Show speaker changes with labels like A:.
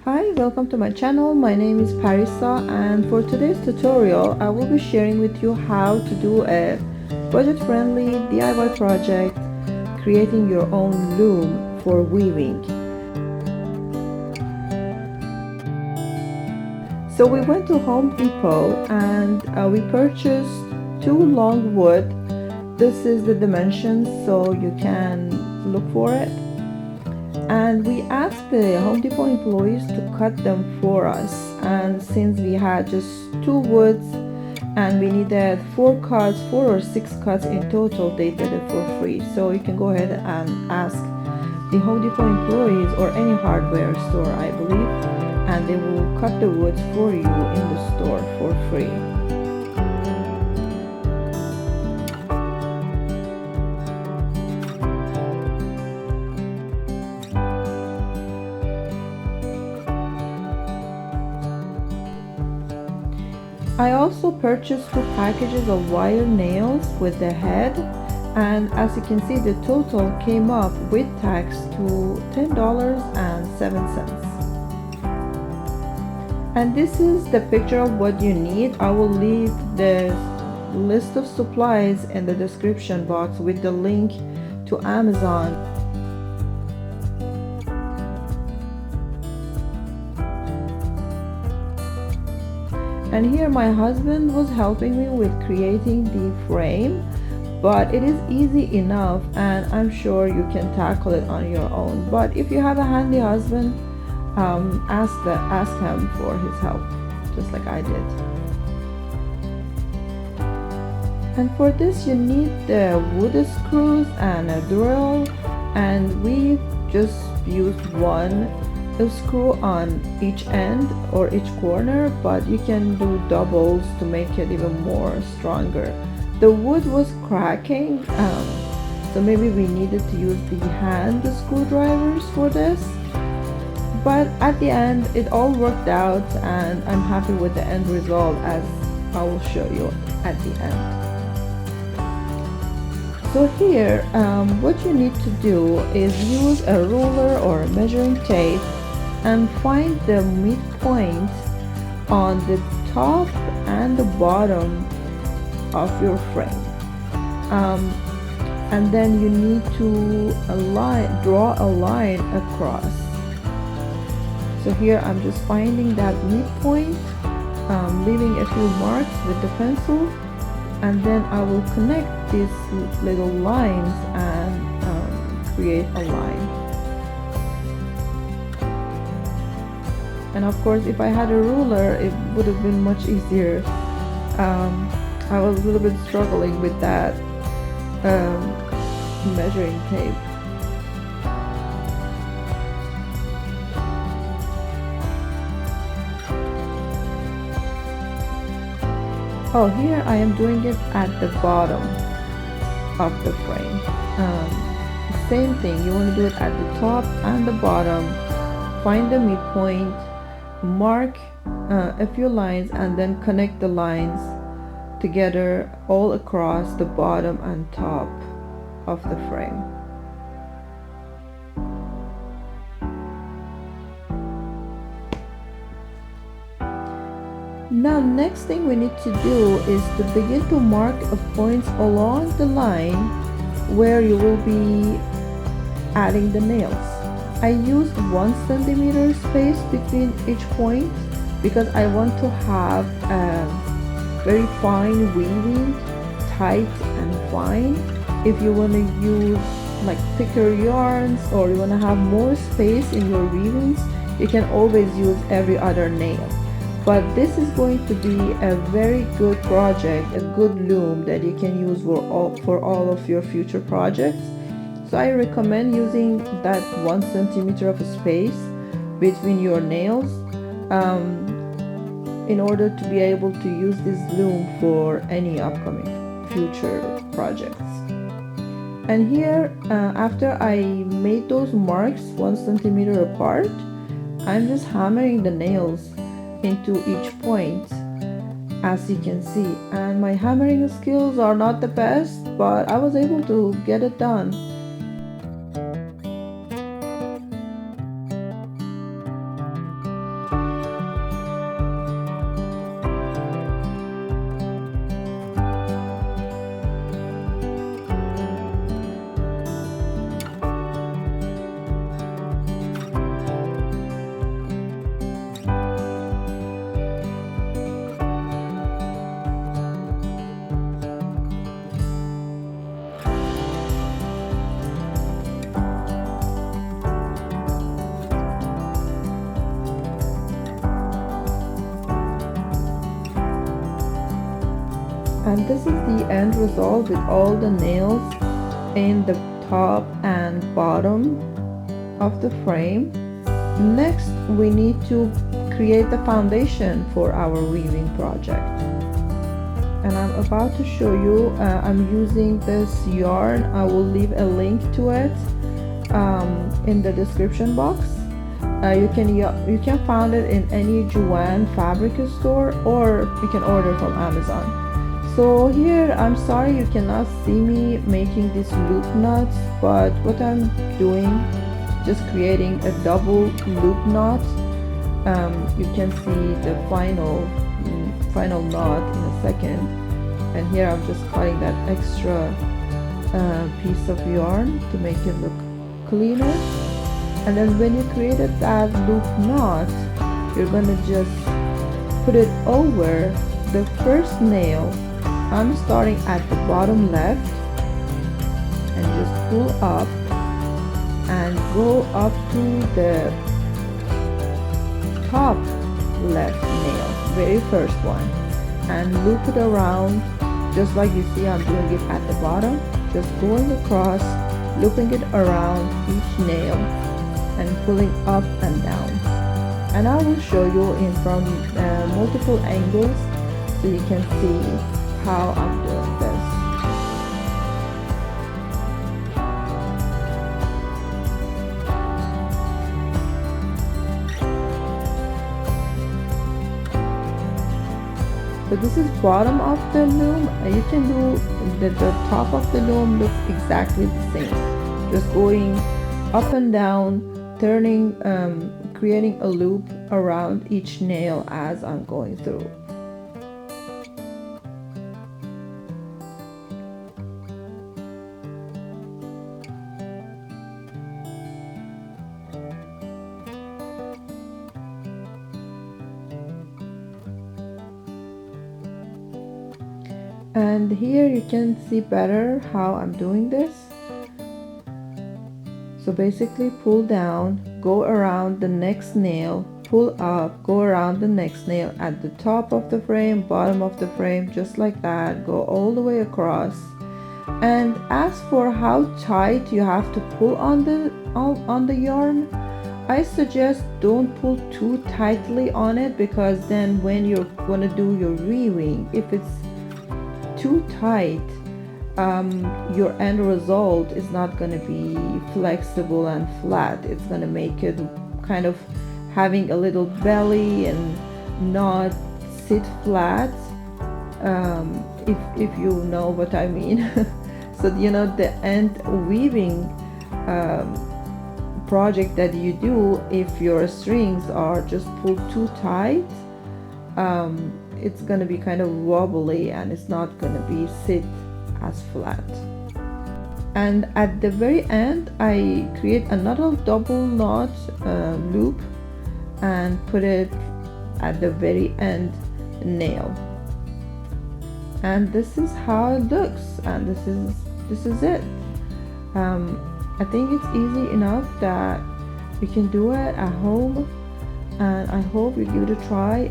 A: Hi, welcome to my channel. My name is Parisa, and for today's tutorial I will be sharing with you how to do a budget-friendly DIY project, creating your own loom for weaving. So we went to Home Depot and we purchased two long wood. This is the dimensions so you can look for it. And we asked the Home Depot employees to cut them for us, and since we had just two woods and we needed four or six cuts in total, they did it for free. So you can go ahead and ask the Home Depot employees or any hardware store, I believe, and they will cut the woods for you in the store for free. I also purchased two packages of wire nails with the head, and as you can see the total came up with tax to $10.07. And this is the picture of what you need. I will leave the list of supplies in the description box with the link to Amazon. And here my husband was helping me with creating the frame, but it is easy enough and I'm sure you can tackle it on your own. But if you have a handy husband, ask him for his help, just like I did. And for this you need the wood screws and a drill, and we just used one screw on each end or each corner, but you can do doubles to make it even more stronger. The wood was cracking, so maybe we needed to use the hand screwdrivers for this, but at the end it all worked out and I'm happy with the end result, as I will show you at the end. So here what you need to do is use a ruler or a measuring tape and find the midpoint on the top and the bottom of your frame, and then you need to draw a line across. So here I'm just finding that midpoint, leaving a few marks with the pencil, and then I will connect these little lines and create a line. And of course, if I had a ruler, it would have been much easier. I was a little bit struggling with that measuring tape. Oh, here I am doing it at the bottom of the frame. Same thing, you want to do it at the top and the bottom. Find the midpoint, mark a few lines, and then connect the lines together all across the bottom and top of the frame. Now next thing we need to do is to begin to mark points along the line where you will be adding the nails. I used 1 centimeter space between each point because I want to have very fine weaving, tight and fine. If you want to use like thicker yarns or you want to have more space in your weavings, you can always use every other nail. But this is going to be a very good project, a good loom that you can use for all of your future projects. So I recommend using that 1 centimeter of space between your nails in order to be able to use this loom for any upcoming future projects. And here, after I made those marks 1 centimeter apart, I'm just hammering the nails into each point, as you can see. And my hammering skills are not the best, but I was able to get it done. And this is the end result with all the nails in the top and bottom of the frame. Next, we need to create the foundation for our weaving project. And I'm about to show you, I'm using this yarn. I will leave a link to it in the description box. You can find it in any Joann fabric store, or you can order from Amazon. So here, I'm sorry you cannot see me making these loop knots, but what I'm doing, just creating a double loop knot. You can see the final knot in a second, and here I'm just cutting that extra piece of yarn to make it look cleaner. And then when you created that loop knot, you're gonna just put it over the first nail. I'm starting at the bottom left and just pull up and go up to the top left nail, very first one, and loop it around just like you see I'm doing it at the bottom, just going across, looping it around each nail and pulling up and down. And I will show you in from multiple angles so you can see how I'm doing this. So this is bottom of the loom. You can do the top of the loom looks exactly the same. Just going up and down, turning, creating a loop around each nail as I'm going through. And here you can see better how I'm doing this. So basically pull down, go around the next nail, pull up, go around the next nail at the top of the frame, bottom of the frame, just like that, go all the way across. And as for how tight you have to pull on the yarn, I suggest don't pull too tightly on it, because then when you're gonna do your weaving, if it's too tight, your end result is not going to be flexible and flat. It's going to make it kind of having a little belly and not sit flat, if you know what I mean. So you know, the end weaving project that you do, if your strings are just pulled too tight, it's gonna be kind of wobbly and it's not gonna be sit as flat. And at the very end, I create another double knot loop and put it at the very end nail. And this is how it looks, and this is it. I think it's easy enough that you can do it at home, and I hope you give it a try.